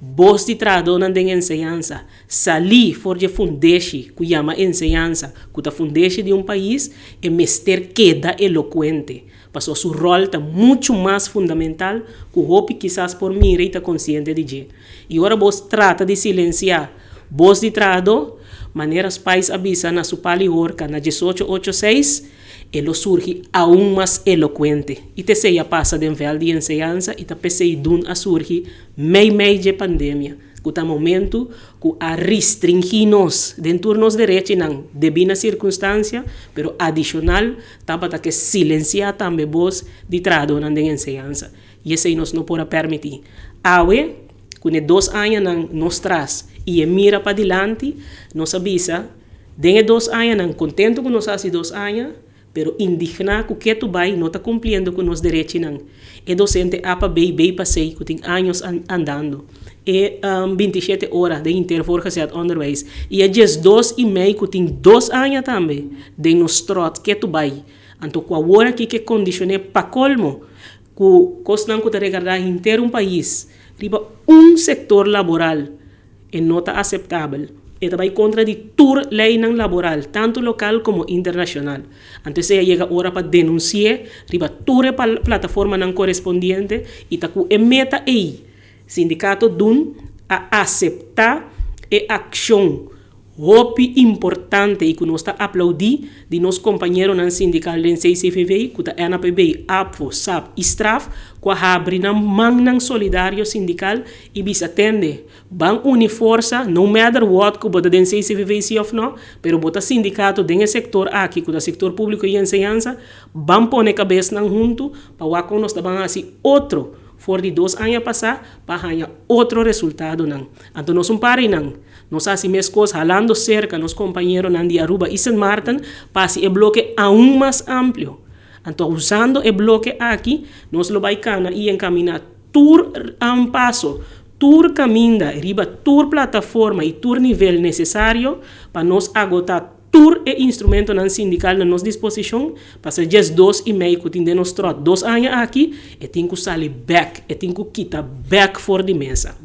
Vos de tradona de enseñanza, sali for de fundeshi, que llama enseñanza, que ta fundeshi de país, e mester queda elocuente. Pasó su rol está mucho más fundamental que hopi quizás por mí está consciente de ello. Y ahora vos trata de silenciar. Vos de trado, maneiras pais avisa na su pali orca na 1886, ele surge aún más elocuente. E te sei a passa de envel de enseñanza e te pensei dun a surge meio de pandemia. Que momento que a restringir-nos dentro dos direitos não devina circunstância, pero adicional tampa que silenciar também voz de trado na enseñanza. E esse aí nós não pode permitir. Awe, com 2 anos não nos traz e mira para diante, nos avisa, dengue 2 anos não contento com nós há 2 anos, pero indignado com que tu vai não está cumprindo com os direitos não. E docente apa bem passei que tem anos andando. E 27 horas de intervoorgezet onderwijs. E é 2 e meio que tem 2 anos também de nos trot que tu vai. Então, com a hora que condicione para colmo, que costan que te regardar inteiro país, riba sector laboral é nota aceitável. E vai contra de toda lei laboral, tanto local como internacional. Então, se chega a hora para denunciar, riba toda plataforma não correspondiente e tá com meta aí. Sindicato dun a aceitar e ação hopi importante e que nós está aplaudir de nos companheiros no sindical de CCVV, que está NPB, APFO, SAP e STRAF, que abre na mão solidário sindical e bisa atende. Ban unir força, no matter what, que bota dentro CCVV sim ou não, pero bota sindicato dentro sector aqui, que é o setor público e enseñanza, ban pone cabeça junto, para que nós também assim outro. For de 2 anos passar, para ganhar outro resultado. Não. Então, nós não paramos. Nós fazemos coisas falando cerca nos companheiros de Aruba e San Martin, para o bloque aún mais amplo. Então, usando o bloque aqui, nós lo vai e encaminar todo um passo, todo caminho, riba, toda plataforma e todo nível necessário para nós agotar todo o instrumento sindical na nossa disposição, para ser 2 e meio que tem de nós 2 anos aqui, e tem que sair back, e tem que quitar back for de mesa.